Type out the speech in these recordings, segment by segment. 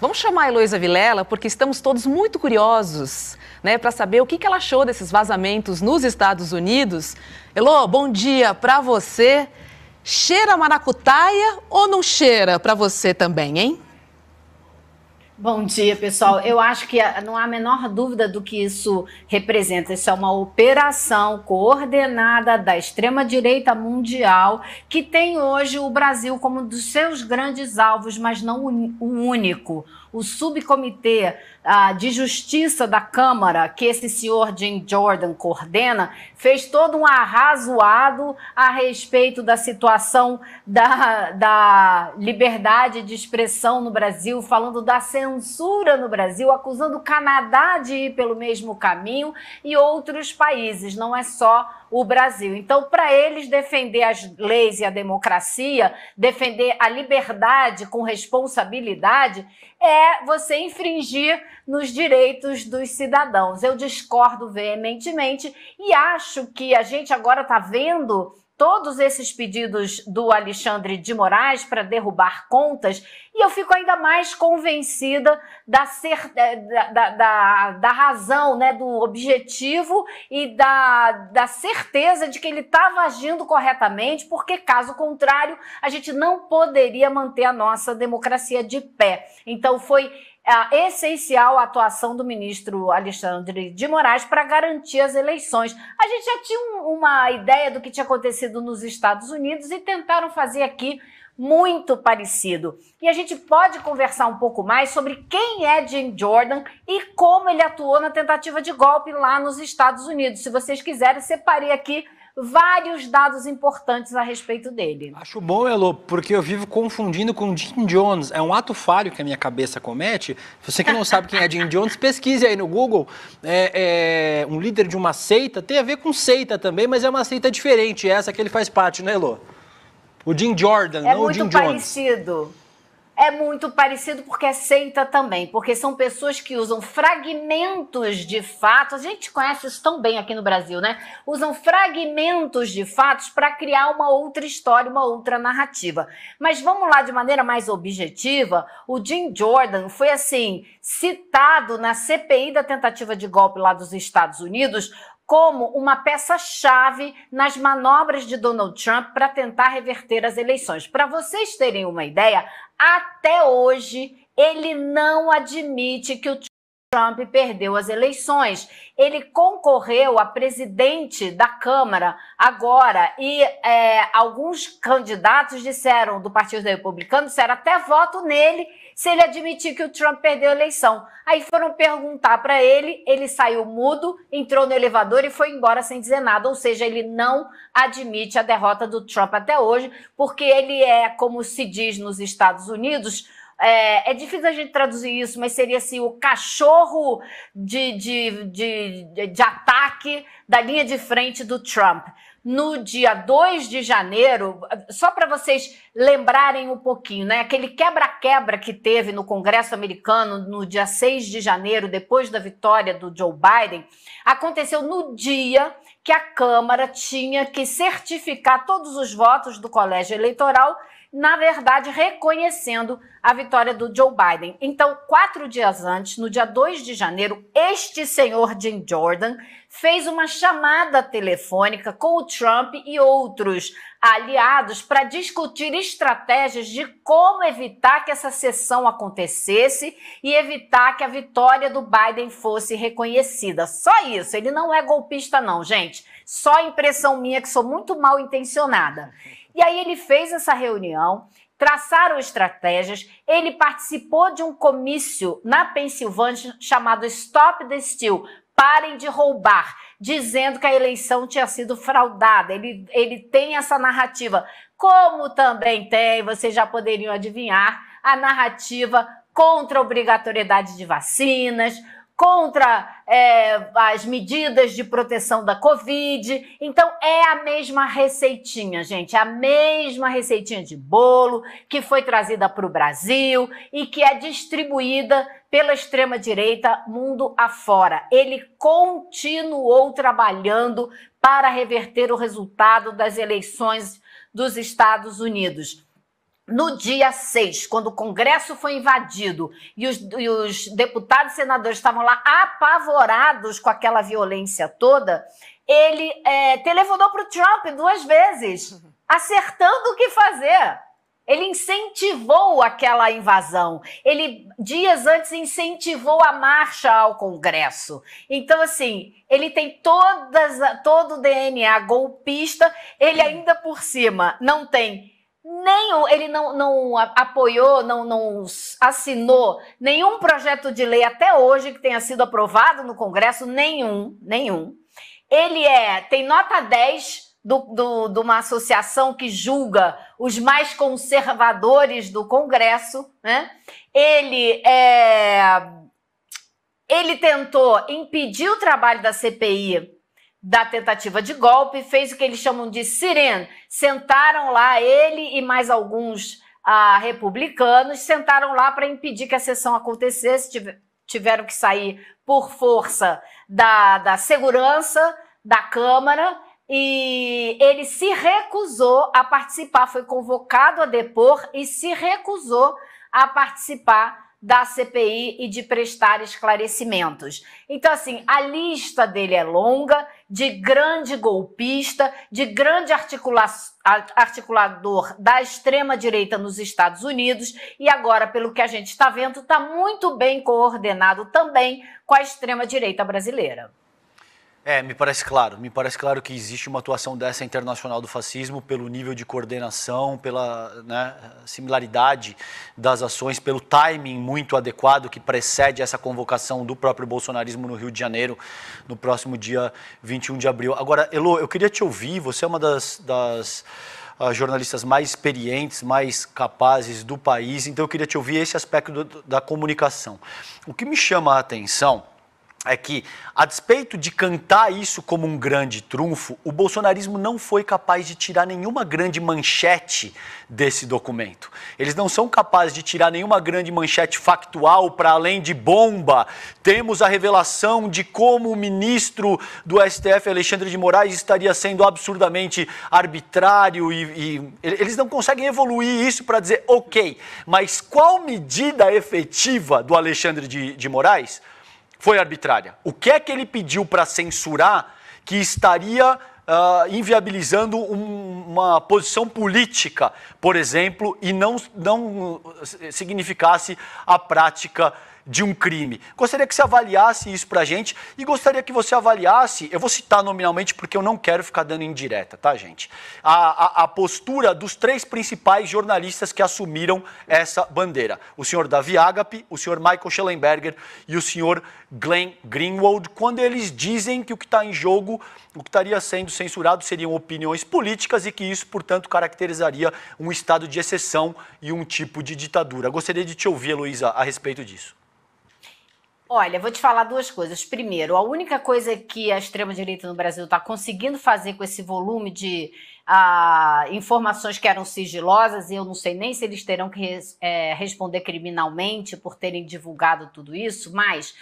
Vamos chamar a Heloísa Vilela porque estamos todos muito curiosos, né, para saber o que ela achou desses vazamentos nos Estados Unidos. Elô, bom dia para você. Cheira maracutaia ou não cheira para você também, hein? Bom dia, pessoal. Eu acho que não há a menor dúvida do que isso representa. Isso é uma operação coordenada da extrema-direita mundial que tem hoje o Brasil como um dos seus grandes alvos, mas não o único. O subcomitê de justiça da Câmara, que esse senhor Jim Jordan coordena, fez todo um arrazoado a respeito da situação da liberdade de expressão no Brasil, falando da censura no Brasil, acusando o Canadá de ir pelo mesmo caminho e outros países, não é só o Brasil. Então, para eles, defender as leis e a democracia, defender a liberdade com responsabilidade, é você infringir nos direitos dos cidadãos. Eu discordo veementemente e acho que a gente agora está vendo todos esses pedidos do Alexandre de Moraes para derrubar contas, e eu fico ainda mais convencida da razão, né, do objetivo e da certeza de que ele estava agindo corretamente, porque, caso contrário, a gente não poderia manter a nossa democracia de pé. Então, foi essencial a atuação do ministro Alexandre de Moraes para garantir as eleições. A gente já tinha uma ideia do que tinha acontecido nos Estados Unidos e tentaram fazer aqui muito parecido. E a gente pode conversar um pouco mais sobre quem é Jim Jordan e como ele atuou na tentativa de golpe lá nos Estados Unidos. Se vocês quiserem, separei aqui vários dados importantes a respeito dele. Acho bom, Elô, porque eu vivo confundindo com Jim Jones. É um ato falho que a minha cabeça comete. Você que não sabe quem é Jim Jones, pesquise aí no Google. É um líder de uma seita, tem a ver com seita também, mas é uma seita diferente, essa que ele faz parte, né, Elô? O Jim Jordan, não o Jim Jones. É muito parecido. É muito parecido porque é seita também, porque são pessoas que usam fragmentos de fatos, a gente conhece isso tão bem aqui no Brasil, né? Usam fragmentos de fatos para criar uma outra história, uma outra narrativa. Mas vamos lá de maneira mais objetiva, o Jim Jordan foi, assim, citado na CPI da tentativa de golpe lá dos Estados Unidos como uma peça-chave nas manobras de Donald Trump para tentar reverter as eleições. Para vocês terem uma ideia, até hoje ele não admite que o Trump perdeu as eleições. Ele concorreu a presidente da Câmara agora e alguns candidatos disseram, do Partido Republicano, disseram até voto nele se ele admitir que o Trump perdeu a eleição. Aí foram perguntar para ele, ele saiu mudo, entrou no elevador e foi embora sem dizer nada, ou seja, ele não admite a derrota do Trump até hoje, porque ele é, como se diz nos Estados Unidos, é difícil a gente traduzir isso, mas seria assim, o cachorro de ataque da linha de frente do Trump. No dia 2 de janeiro, só para vocês lembrarem um pouquinho, né? Aquele quebra-quebra que teve no Congresso americano no dia 6 de janeiro, depois da vitória do Joe Biden, aconteceu no dia que a Câmara tinha que certificar todos os votos do colégio eleitoral, na verdade, reconhecendo a vitória do Joe Biden. Então, 4 dias antes, no dia 2 de janeiro, este senhor Jim Jordan fez uma chamada telefônica com o Trump e outros aliados para discutir estratégias de como evitar que essa sessão acontecesse e evitar que a vitória do Biden fosse reconhecida. Só isso, ele não é golpista não, gente. Só impressão minha que sou muito mal intencionada. E aí ele fez essa reunião, traçaram estratégias, ele participou de um comício na Pensilvânia chamado Stop the Steal, parem de roubar, dizendo que a eleição tinha sido fraudada. Ele tem essa narrativa, como também tem, vocês já poderiam adivinhar, a narrativa contra a obrigatoriedade de vacinas, contra as medidas de proteção da Covid. Então, é a mesma receitinha, gente, a mesma receitinha de bolo que foi trazida para o Brasil e que é distribuída pela extrema-direita mundo afora. Ele continuou trabalhando para reverter o resultado das eleições dos Estados Unidos. no dia 6, quando o Congresso foi invadido e os deputados e senadores estavam lá apavorados com aquela violência toda, ele telefonou para o Trump 2 vezes, acertando o que fazer. Ele incentivou aquela invasão. Ele, dias antes, incentivou a marcha ao Congresso. Então, assim, ele tem todo o DNA golpista, ele ainda por cima não tem ele não apoiou, não assinou nenhum projeto de lei até hoje que tenha sido aprovado no Congresso, nenhum. Ele tem nota 10 de uma associação que julga os mais conservadores do Congresso, né? Ele tentou impedir o trabalho da CPI da tentativa de golpe, fez o que eles chamam de sit-in. Sentaram lá, ele e mais alguns republicanos, sentaram lá para impedir que a sessão acontecesse, tiveram que sair por força da segurança da Câmara, e ele se recusou a participar, foi convocado a depor e se recusou a participar da CPI e de prestar esclarecimentos. Então, assim, a lista dele é longa, de grande golpista, de grande articulador da extrema-direita nos Estados Unidos, e agora, pelo que a gente está vendo, está muito bem coordenado também com a extrema-direita brasileira. Me parece claro que existe uma atuação dessa internacional do fascismo pelo nível de coordenação, pela similaridade das ações, pelo timing muito adequado que precede essa convocação do próprio bolsonarismo no Rio de Janeiro, no próximo dia 21 de abril. Agora, Elo, eu queria te ouvir, você é uma das jornalistas mais experientes, mais capazes do país, então eu queria te ouvir esse aspecto da comunicação. O que me chama a atenção é que, a despeito de cantar isso como um grande trunfo, o bolsonarismo não foi capaz de tirar nenhuma grande manchete desse documento. Eles não são capazes de tirar nenhuma grande manchete factual para além de bomba. Temos a revelação de como o ministro do STF, Alexandre de Moraes, estaria sendo absurdamente arbitrário e eles não conseguem evoluir isso para dizer, ok, mas qual medida efetiva do Alexandre de Moraes foi arbitrária? O que é que ele pediu para censurar que estaria inviabilizando uma posição política, por exemplo, e não significasse a prática de um crime? Gostaria que você avaliasse isso para a gente e gostaria que você avaliasse, eu vou citar nominalmente porque eu não quero ficar dando indireta, tá, gente? A postura dos 3 principais jornalistas que assumiram essa bandeira. O senhor Davi Agape, o senhor Michael Shellenberger e o senhor Glenn Greenwald, quando eles dizem que o que está em jogo, o que estaria sendo censurado seriam opiniões políticas e que isso, portanto, caracterizaria um estado de exceção e um tipo de ditadura. Gostaria de te ouvir, Heloísa, a respeito disso. Olha, vou te falar 2 coisas. Primeiro, a única coisa que a extrema-direita no Brasil está conseguindo fazer com esse volume de informações que eram sigilosas, e eu não sei nem se eles terão que responder criminalmente por terem divulgado tudo isso, mas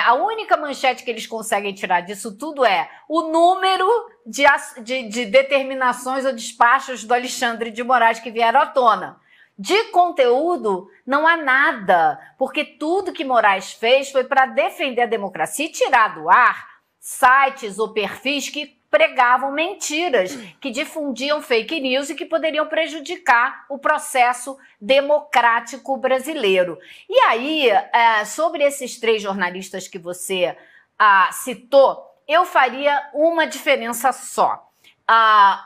a única manchete que eles conseguem tirar disso tudo é o número de determinações ou despachos do Alexandre de Moraes que vieram à tona. De conteúdo, não há nada, porque tudo que Moraes fez foi para defender a democracia e tirar do ar sites ou perfis que pregavam mentiras, que difundiam fake news e que poderiam prejudicar o processo democrático brasileiro. E aí, sobre esses 3 jornalistas que você citou, eu faria uma diferença só.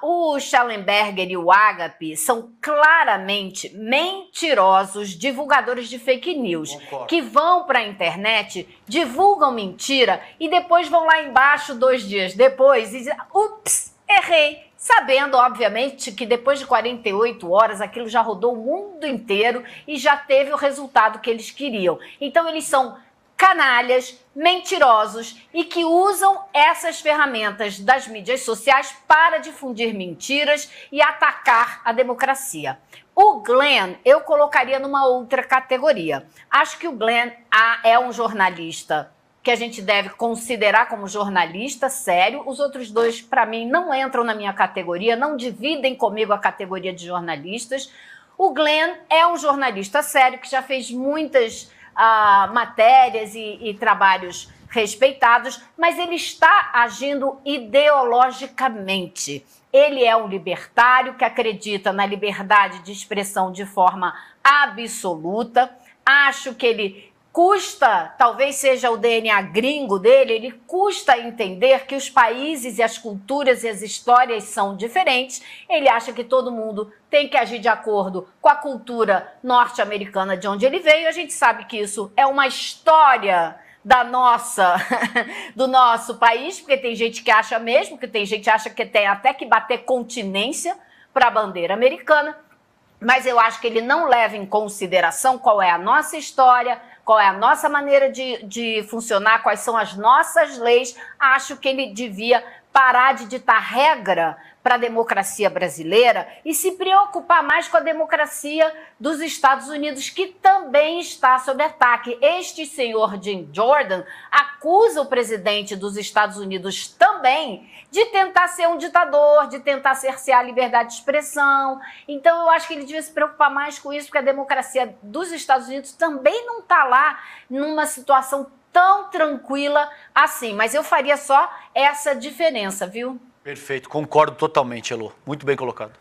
O Shellenberger e o Agape são claramente mentirosos divulgadores de fake news. Concordo. Que vão para a internet, divulgam mentira e depois vão lá embaixo 2 dias depois e dizem, ups, errei. Sabendo, obviamente, que depois de 48 horas aquilo já rodou o mundo inteiro e já teve o resultado que eles queriam. Então eles são canalhas, mentirosos e que usam essas ferramentas das mídias sociais para difundir mentiras e atacar a democracia. O Glenn eu colocaria numa outra categoria. Acho que o Glenn é um jornalista que a gente deve considerar como jornalista sério. Os outros 2, para mim, não entram na minha categoria, não dividem comigo a categoria de jornalistas. O Glenn é um jornalista sério que já fez muitas matérias e trabalhos respeitados, mas ele está agindo ideologicamente. Ele é um libertário que acredita na liberdade de expressão de forma absoluta. Acho que ele custa, talvez seja o DNA gringo dele, ele custa entender que os países e as culturas e as histórias são diferentes. Ele acha que todo mundo tem que agir de acordo com a cultura norte-americana de onde ele veio. A gente sabe que isso é uma história do nosso país, porque tem gente que acha mesmo, que tem gente que acha que tem até que bater continência para a bandeira americana, mas eu acho que ele não leva em consideração qual é a nossa história, qual é a nossa maneira de funcionar, quais são as nossas leis. Acho que ele devia parar de ditar regra para a democracia brasileira e se preocupar mais com a democracia dos Estados Unidos, que também está sob ataque. Este senhor Jim Jordan acusa o presidente dos Estados Unidos também de tentar ser um ditador, de tentar cercear a liberdade de expressão. Então eu acho que ele devia se preocupar mais com isso, porque a democracia dos Estados Unidos também não está lá numa situação tão tranquila assim. Mas eu faria só essa diferença, viu? Perfeito, concordo totalmente, Elô. Muito bem colocado.